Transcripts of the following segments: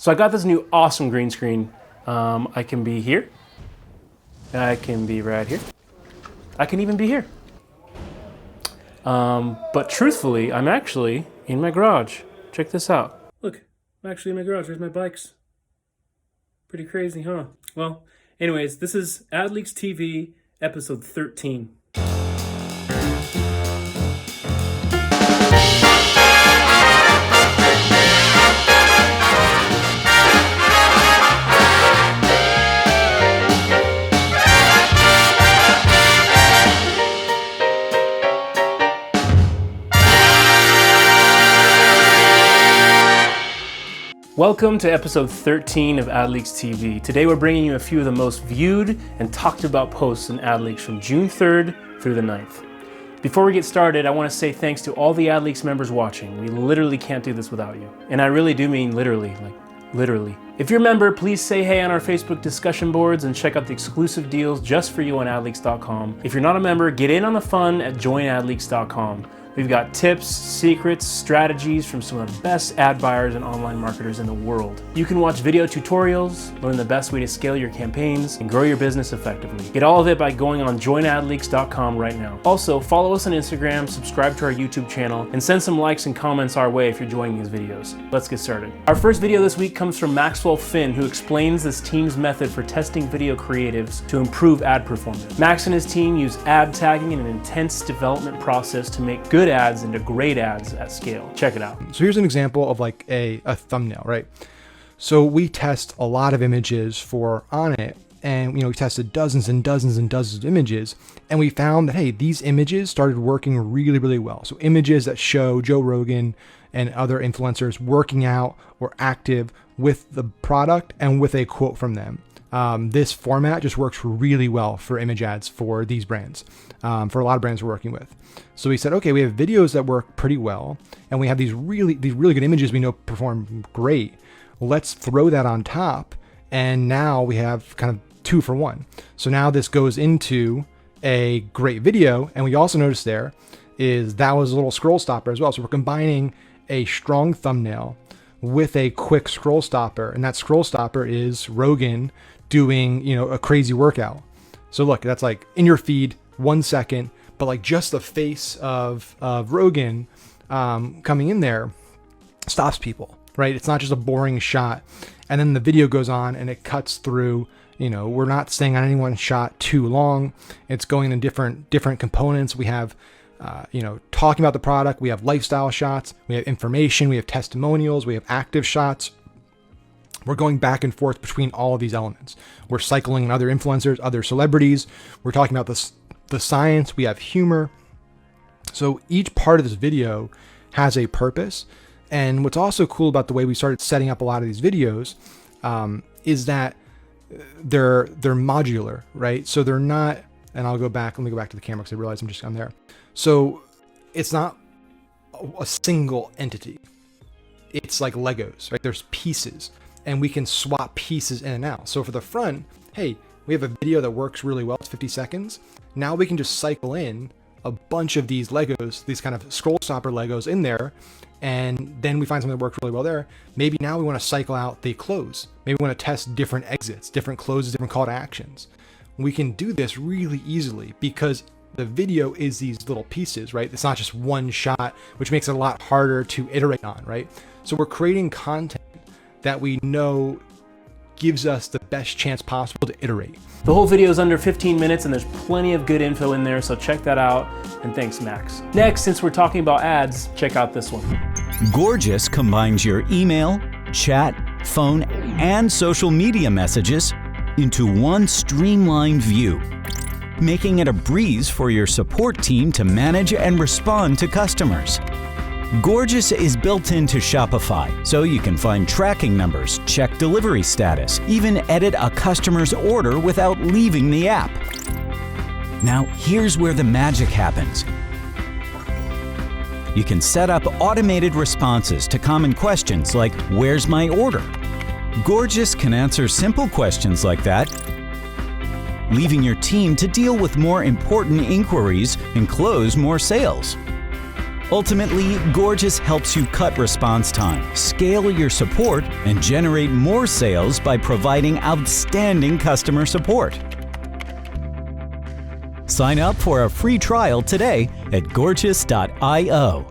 So I got this new awesome green screen. I can be here. I can be right here. I can even be here. But truthfully, I'm actually in my garage. Check this out. Look, I'm actually in my garage. There's my bikes. Pretty crazy, huh? Well, anyways, this is AdLeaksTV episode 13. Welcome to episode 13 of AdLeaksTV. Today we're bringing you a few of the most viewed and talked about posts in AdLeaks from June 3rd through the 9th. Before we get started, I want to say thanks to all the AdLeaks members watching. We literally can't do this without you. And I really do mean literally, literally. If you're a member, please say hey on our Facebook discussion boards and check out the exclusive deals just for you on AdLeaks.com. If you're not a member, get in on the fun at joinadleaks.com. We've got tips, secrets, strategies from some of the best ad buyers and online marketers in the world. You can watch video tutorials, learn the best way to scale your campaigns, and grow your business effectively. Get all of it by going on joinadleaks.com right now. Also, follow us on Instagram, subscribe to our YouTube channel, and send some likes and comments our way if you're enjoying these videos. Let's get started. Our first video this week comes from Maxwell Finn, who explains this team's method for testing video creatives to improve ad performance. Max and his team use ad tagging in an intense development process to make good ads into great ads at scale. Check it out. So here's an example of like a thumbnail, right? So we test a lot of images for On It, and we tested dozens and dozens and dozens of images, and we found that, hey, these images started working really, really well. So images that show Joe Rogan and other influencers working out or active with the product and with a quote from them. This format just works really well for image ads for these brands, for a lot of brands we're working with. So we said, okay, we have videos that work pretty well, and we have these really good images we know perform great. Let's throw that on top, and now we have kind of 2 for 1. So now this goes into a great video, and we also noticed there is that was a little scroll stopper as well. So we're combining a strong thumbnail with a quick scroll stopper, and that scroll stopper is Rogan doing a crazy workout. So look, that's like in your feed, 1 second, but like just the face of Rogan coming in there stops people, right? It's not just a boring shot. And then the video goes on and it cuts through, we're not staying on any one shot too long. It's going in different components. We have, talking about the product. We have lifestyle shots. We have information. We have testimonials. We have active shots. We're going back and forth between all of these elements. We're cycling other influencers, other celebrities. We're talking about the science. We have humor. So each part of this video has a purpose. And what's also cool about the way we started setting up a lot of these videos is that they're modular, right? So they're not, and let me go back to the camera because I realize I'm there. So it's not a single entity. It's like Legos, right? There's pieces, and we can swap pieces in and out. So for the front, hey, we have a video that works really well. It's 50 seconds. Now we can just cycle in a bunch of these Legos, these kind of scroll stopper Legos in there. And then we find something that works really well there. Maybe now we want to cycle out the close. Maybe we want to test different exits, different closes, different call to actions. We can do this really easily because the video is these little pieces, right? It's not just one shot, which makes it a lot harder to iterate on, right? So we're creating content that we know gives us the best chance possible to iterate. The whole video is under 15 minutes and there's plenty of good info in there, so check that out. And thanks, Max. Next, since we're talking about ads, check out this one. Gorgias combines your email, chat, phone, and social media messages into one streamlined view, making it a breeze for your support team to manage and respond to customers. Gorgias is built into Shopify, so you can find tracking numbers, check delivery status, even edit a customer's order without leaving the app. Now, here's where the magic happens. You can set up automated responses to common questions like, "Where's my order?" Gorgias can answer simple questions like that, leaving your team to deal with more important inquiries and close more sales. Ultimately, Gorgeous helps you cut response time, scale your support, and generate more sales by providing outstanding customer support. Sign up for a free trial today at gorgeous.io.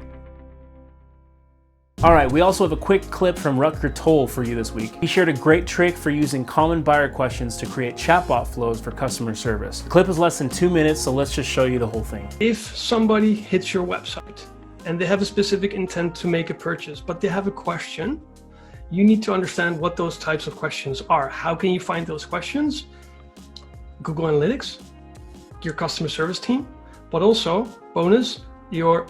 All right, we also have a quick clip from Rutger Toll for you this week. He shared a great trick for using common buyer questions to create chatbot flows for customer service. The clip is less than 2 minutes, so let's just show you the whole thing. If somebody hits your website and they have a specific intent to make a purchase, but they have a question, you need to understand what those types of questions are. How can you find those questions? Google Analytics, your customer service team, but also, bonus, your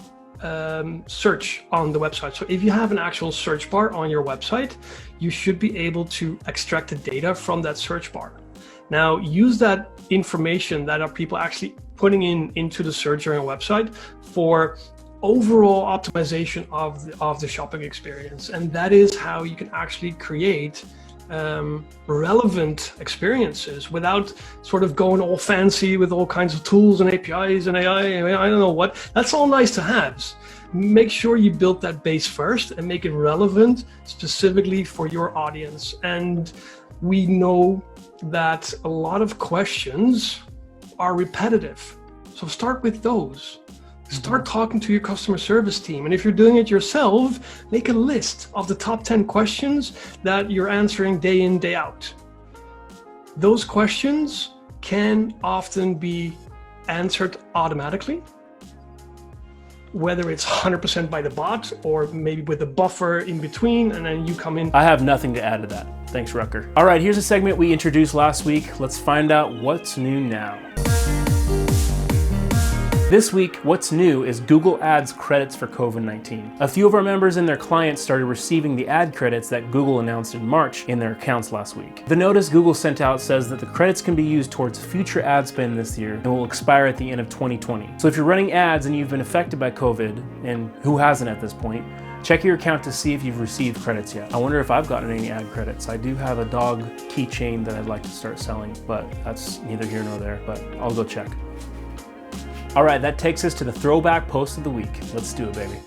search on the website. So if you have an actual search bar on your website, you should be able to extract the data from that search bar. Now, use that information that are people actually putting into the search on your website for overall optimization of the shopping experience. And that is how you can actually create relevant experiences without sort of going all fancy with all kinds of tools and APIs and AI. I don't know what. That's all nice to haves. Make sure you build that base first and make it relevant specifically for your audience. And we know that a lot of questions are repetitive. So start with those. Start talking to your customer service team. And if you're doing it yourself, make a list of the top 10 questions that you're answering day in, day out. Those questions can often be answered automatically, whether it's 100% by the bot or maybe with a buffer in between, and then you come in. I have nothing to add to that. Thanks, Rutger. All right, here's a segment we introduced last week. Let's find out what's new now. This week, what's new is Google Ads credits for COVID-19. A few of our members and their clients started receiving the ad credits that Google announced in March in their accounts last week. The notice Google sent out says that the credits can be used towards future ad spend this year and will expire at the end of 2020. So if you're running ads and you've been affected by COVID, and who hasn't at this point, check your account to see if you've received credits yet. I wonder if I've gotten any ad credits. I do have a dog keychain that I'd like to start selling, but that's neither here nor there, but I'll go check. All right, that takes us to the throwback post of the week. Let's do it, baby.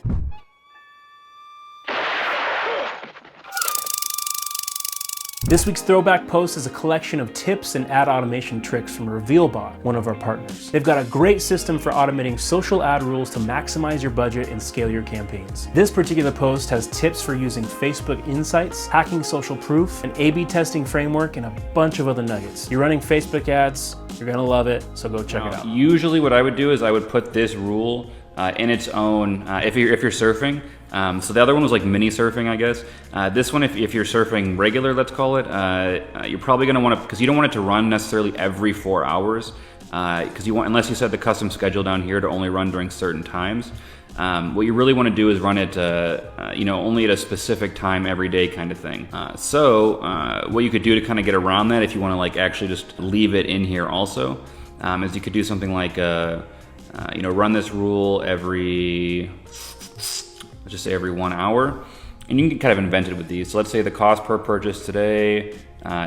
This week's throwback post is a collection of tips and ad automation tricks from RevealBot, one of our partners. They've got a great system for automating social ad rules to maximize your budget and scale your campaigns. This particular post has tips for using Facebook Insights, hacking social proof, an A/B testing framework, and a bunch of other nuggets. You're running Facebook ads, you're gonna love it, so go check it out. Usually what I would do is I would put this rule in its own, if you're surfing. So the other one was like mini surfing, I guess. This one, if you're surfing regular, let's call it, you're probably gonna want to, because you don't want it to run necessarily every 4 hours, because you want, unless you set the custom schedule down here to only run during certain times. What you really want to do is run it, only at a specific time every day, kind of thing. So what you could do to kind of get around that, if you want to like actually just leave it in here also, is you could do something like, run this rule every, let's just say every 1 hour, and you can kind of invent it with these. So let's say the cost per purchase today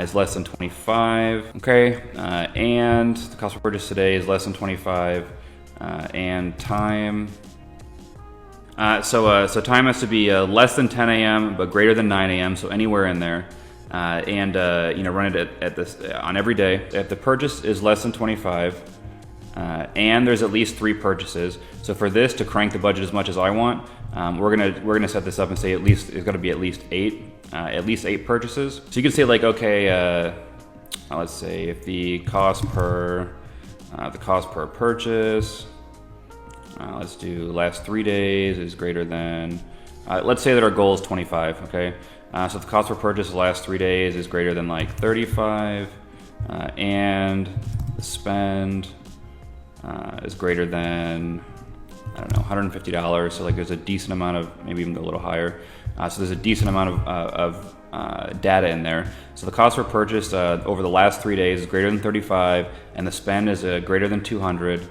is less than 25, okay, and the cost per purchase today is less than 25, and time. So time has to be less than 10 a.m. but greater than 9 a.m. So anywhere in there, and run it at this on every day. If the purchase is less than 25, and there's at least 3 purchases. So for this to crank the budget as much as I want, we're gonna set this up and say at least it's gonna be at least 8 purchases. So you can say like, okay, let's say if the cost per purchase. Let's do last 3 days is greater than, let's say that our goal is 25, okay? So if the cost per purchase the last 3 days is greater than like 35, and the spend is greater than, I don't know, $150. So like there's a decent amount of, maybe even go a little higher. So there's a decent amount of data in there. So the cost per purchase over the last 3 days is greater than 35, and the spend is greater than 200.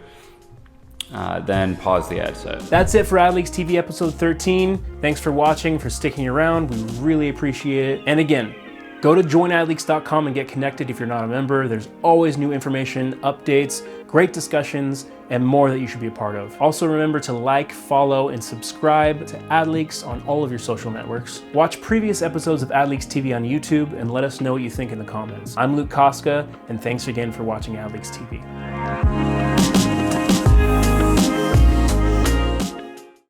Then pause the ad set. That's it for AdLeaksTV episode 13. Thanks for watching, for sticking around. We really appreciate it. And again, Go to joinadleaks.com and get connected if you're not a member. There's always new information, updates, great discussions, and more that you should be a part of. Also remember to like, follow, and subscribe to AdLeaks on all of your social networks. Watch previous episodes of AdLeaks TV on YouTube and let us know what you think in the comments. I'm Luke Koska, and thanks again for watching AdLeaks TV.